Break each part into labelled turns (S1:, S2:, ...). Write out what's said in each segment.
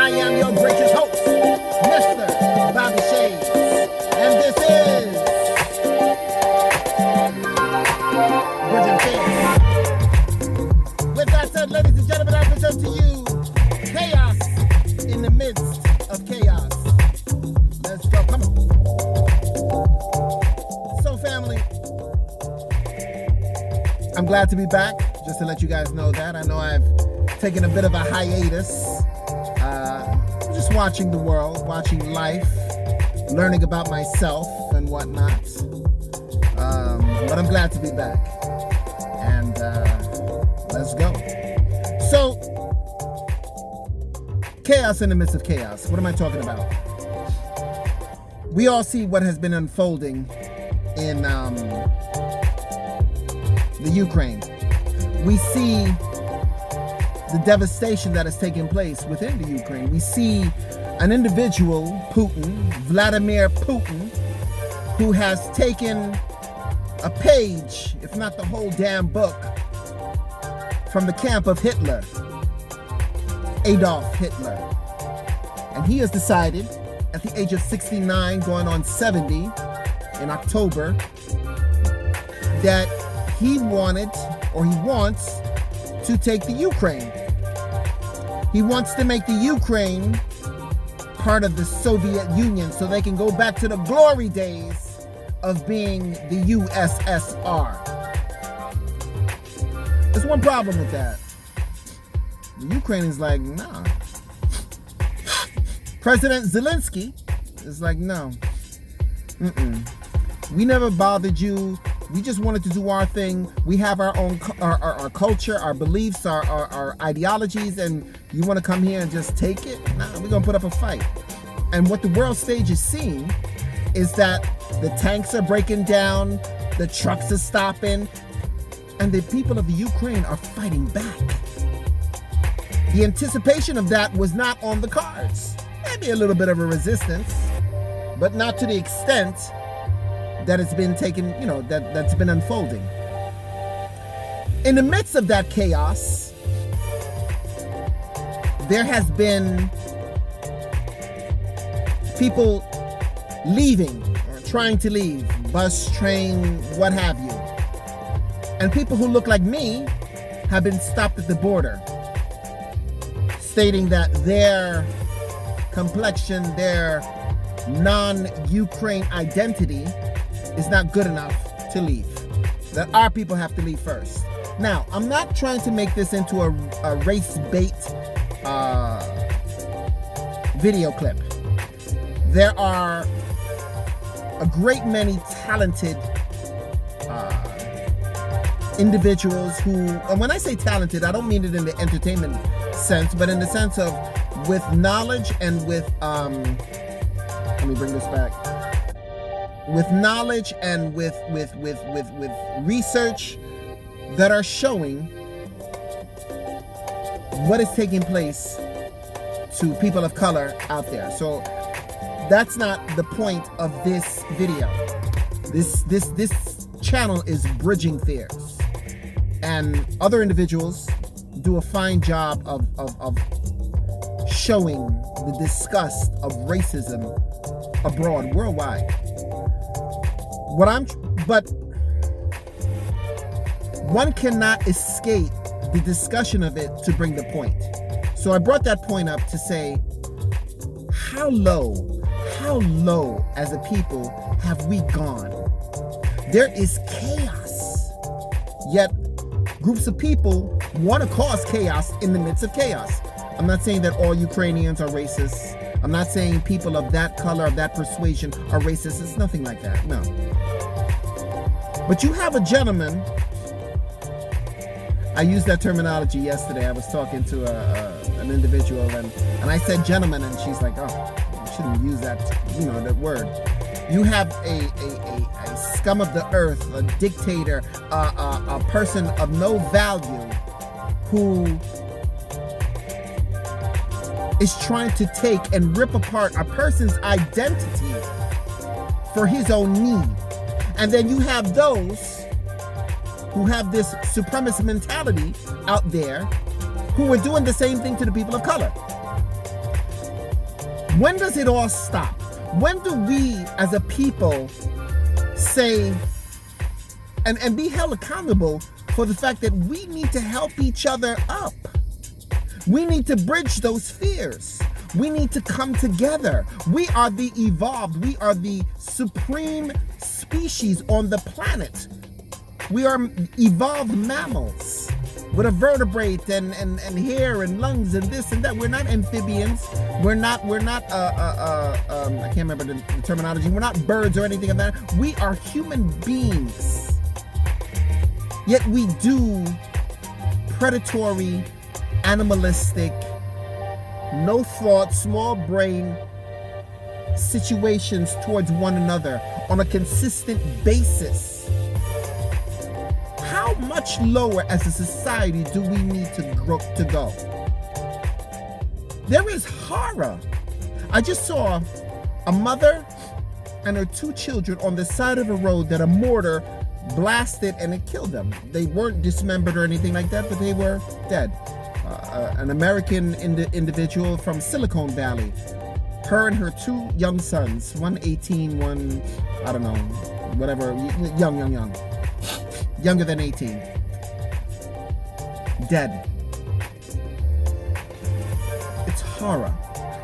S1: I am your gracious host, Mr. Bobby Shades, and this is Bridging Fear. With that said, ladies and gentlemen, I present to you chaos in the midst of chaos. Let's go, come on. So, family, I'm glad to be back, just to let you guys know that. I know I've taken a bit of a hiatus. Just watching the world, watching life, learning about myself and whatnot. But I'm glad to be back. And let's go. So, chaos in the midst of chaos. What am I talking about? We all see what has been unfolding in the Ukraine. We see the devastation that has taken place within the Ukraine. We see an individual, Putin, Vladimir Putin, who has taken a page, if not the whole damn book, from the camp of Hitler, Adolf Hitler. And he has decided, at the age of 69, going on 70 in October, that he wanted, or he wants, to take the Ukraine. He wants to make the Ukraine part of the Soviet Union so they can go back to the glory days of being the USSR. There's one problem with that. The Ukraine is like, nah. President Zelensky is like, no. We never bothered you. We just wanted to do our thing. We have our own our culture, our beliefs, our ideologies, and you want to come here and just take it? Nah, we're going to put up a fight. And what the world stage is seeing is that the tanks are breaking down, the trucks are stopping, and the people of the Ukraine are fighting back. The anticipation of that was not on the cards. Maybe a little bit of a resistance, but not to the extent that it's been taken, that's been unfolding. In the midst of that chaos, there has been people leaving or trying to leave, bus, train, what have you. And people who look like me have been stopped at the border, stating that their complexion, their non-Ukraine identity is not good enough to leave. That our people have to leave first. Now, I'm not trying to make this into a race bait video clip. There are a great many talented individuals who, and when I say talented, I don't mean it in the entertainment sense, but in the sense of with knowledge and with, let me bring this back. With knowledge and with research that are showing what is taking place to people of color out there. So that's not the point of this video. This channel is Bridging Fears, and other individuals do a fine job of showing the disgust of racism abroad, worldwide. But one cannot escape the discussion of it to bring the point. So I brought that point up to say, how low as a people have we gone? There is chaos, yet groups of people want to cause chaos in the midst of chaos. I'm not saying that all Ukrainians are racist. I'm not saying people of that color, of that persuasion are racist. It's nothing like that, no. But you have a gentleman, I used that terminology yesterday. I was talking to an individual, and I said gentleman, and she's like, oh, you shouldn't use that, that word. You have a scum of the earth, a dictator, a person of no value who is trying to take and rip apart a person's identity for his own need. And then you have those who have this supremacist mentality out there who are doing the same thing to the people of color. When does it all stop? When do we as a people say and be held accountable for the fact that we need to help each other up? We need to bridge those fears. We need to come together. We are the evolved. We are the supreme species on the planet. We are evolved mammals with a vertebrate and hair and lungs and this and that. We're not amphibians. We're not I can't remember the terminology. We're not birds or anything of that. We are human beings. Yet we do predatory, animalistic, no thought, small brain situations towards one another on a consistent basis. How much lower as a society do we need to go? There is horror. I just saw a mother and her 2 children on the side of a road that a mortar blasted and it killed them. They weren't dismembered or anything like that, but they were dead. An American individual from Silicon Valley. Her and her 2 young sons, one 18, one, I don't know, whatever, young. Younger than 18. Dead. It's horror.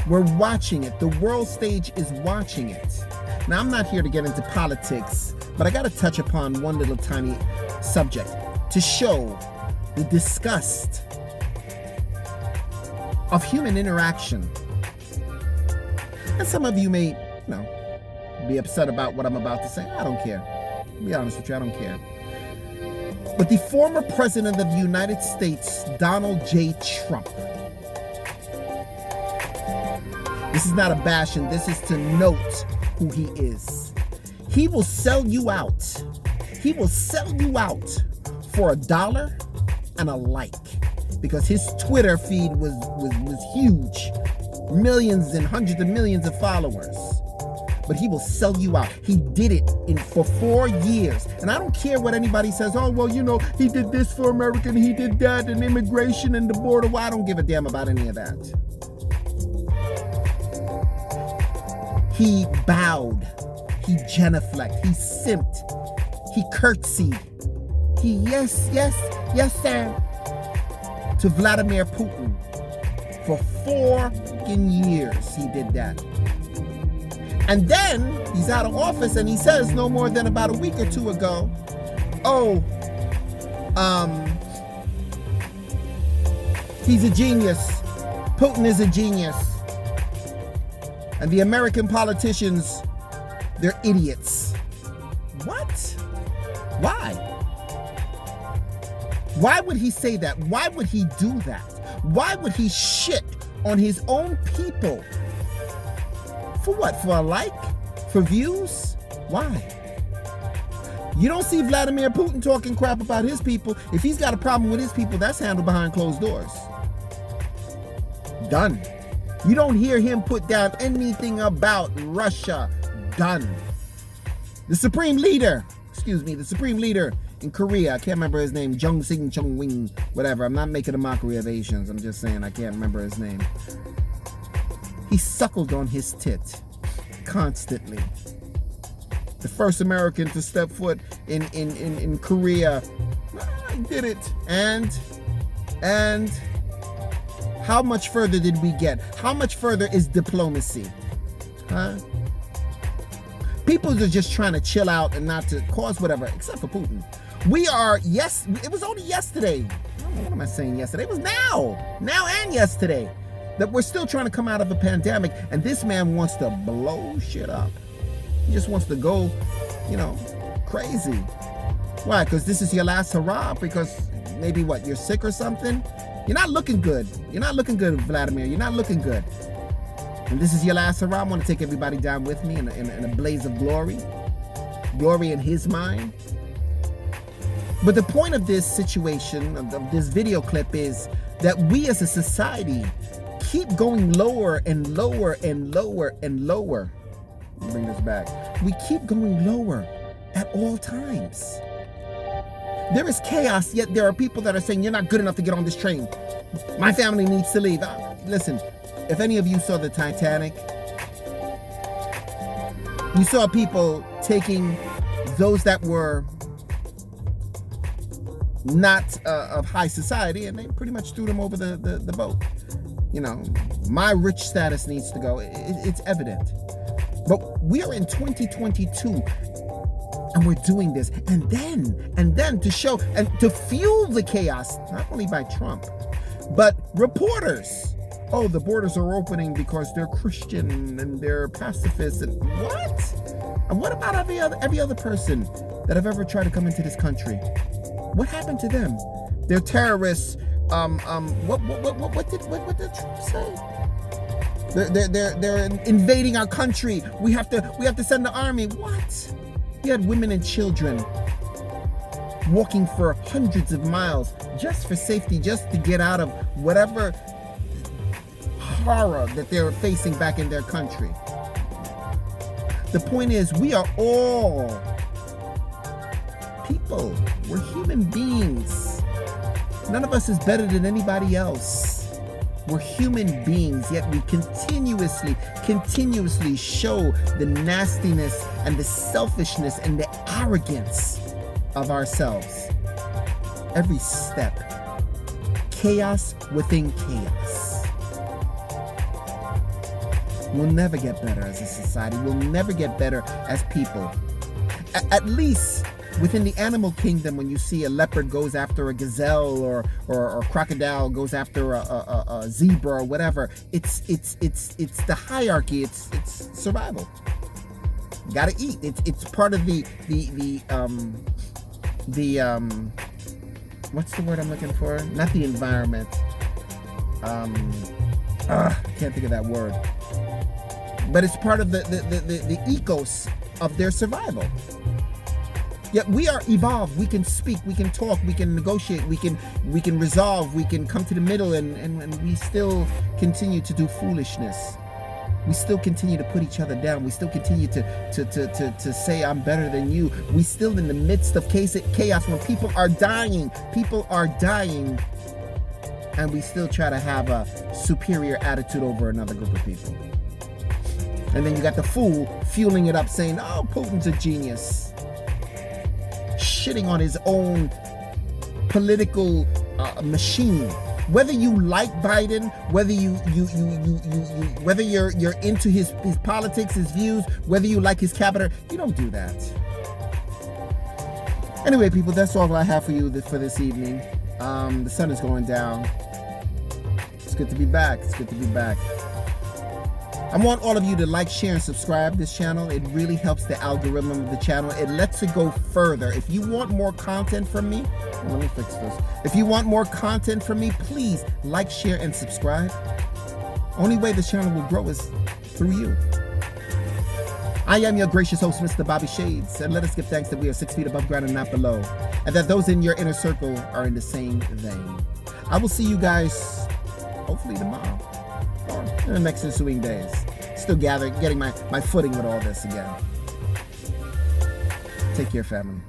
S1: We're watching it. The world stage is watching it. Now, I'm not here to get into politics, but I got to touch upon one little tiny subject to show the disgust of human interaction. And some of you may, be upset about what I'm about to say. I don't care. To be honest with you, I don't care. But the former president of the United States, Donald J. Trump. This is not a bashing. This is to note who he is. He will sell you out. He will sell you out for $1 and a like. Because his Twitter feed was huge. Millions and hundreds of millions of followers. But he will sell you out. He did it for 4 years. And I don't care what anybody says. Oh, well, he did this for America and he did that and immigration and the border. Well, I don't give a damn about any of that. He bowed. He genuflected. He simped. He curtsied. He, yes, sir. To Vladimir Putin. For 4 years he did that. And then he's out of office and he says no more than about a week or 2 ago, he's a genius. Putin is a genius. And the American politicians, they're idiots. What? Why? Why would he say that? Why would he do that? Why would he shit on his own people? For what? For a like? For views? Why? You don't see Vladimir Putin talking crap about his people. If he's got a problem with his people, that's handled behind closed doors. Done. You don't hear him put down anything about Russia. Done. The supreme leader in Korea, I can't remember his name, Jung Sing Chung Wing, whatever. I'm not making a mockery of Asians. I'm just saying I can't remember his name. He suckled on his tit constantly. The first American to step foot in Korea. I did it. And how much further did we get? How much further is diplomacy? Huh? People are just trying to chill out and not to cause whatever, except for Putin. It was only yesterday. What am I saying yesterday? It was now and yesterday that we're still trying to come out of a pandemic, and this man wants to blow shit up. He just wants to go, crazy. Why? Because this is your last hurrah? Because maybe you're sick or something? You're not looking good. You're not looking good, Vladimir. You're not looking good. And this is your last hurrah. I want to take everybody down with me in a blaze of glory. Glory in his mind. But the point of this situation, of this video clip, is that we as a society keep going lower and lower and lower and lower. Let me bring this back. We keep going lower at all times. There is chaos, yet there are people that are saying, you're not good enough to get on this train. My family needs to leave. Listen, if any of you saw the Titanic, You saw people taking those that were not of high society, and they pretty much threw them over the boat. You know, my rich status needs to go. It's evident. But we are in 2022, and we're doing this. And then to show and to fuel the chaos, not only by Trump, but reporters. Oh, the borders are opening because they're Christian and they're pacifists. And what? And what about every other person that have ever tried to come into this country? What happened to them? They're terrorists. What did Trump say? They're invading our country. We have to send the army. What? He had women and children walking for hundreds of miles just for safety, just to get out of whatever horror that they're facing back in their country. The point is, we are all people. We're human beings. None of us is better than anybody else. We're human beings, yet we continuously show the nastiness and the selfishness and the arrogance of ourselves. Every step. Chaos within chaos. We'll never get better as a society. We'll never get better as people. At least within the animal kingdom, when you see a leopard goes after a gazelle or a crocodile goes after a zebra or whatever, it's the hierarchy. It's survival. You gotta eat. It's part of the what's the word I'm looking for? Not the environment. I can't think of that word. But it's part of the ecos of their survival. Yet we are evolved. We can speak, we can talk, we can negotiate, we can resolve, we can come to the middle, and we still continue to do foolishness. We still continue to put each other down. We still continue to say I'm better than you. We still in the midst of chaos when people are dying, and we still try to have a superior attitude over another group of people. And then you got the fool fueling it up saying, oh, Putin's a genius. Shitting on his own political machine. Whether you like Biden, whether whether you're into his politics, his views, whether you like his cabinet, you don't do that. Anyway, people, that's all I have for you for this evening. The sun is going down. It's good to be back. I want all of you to like, share, and subscribe this channel. It really helps the algorithm of the channel. It lets it go further. If you want more content from me, let me fix this. If you want more content from me, please like, share, and subscribe. Only way this channel will grow is through you. I am your gracious host, Mr. Bobby Shades, and let us give thanks that we are 6 feet above ground and not below, and that those in your inner circle are in the same vein. I will see you guys hopefully tomorrow. Or in the next ensuing days. Still getting my footing with all this again. Take care, family.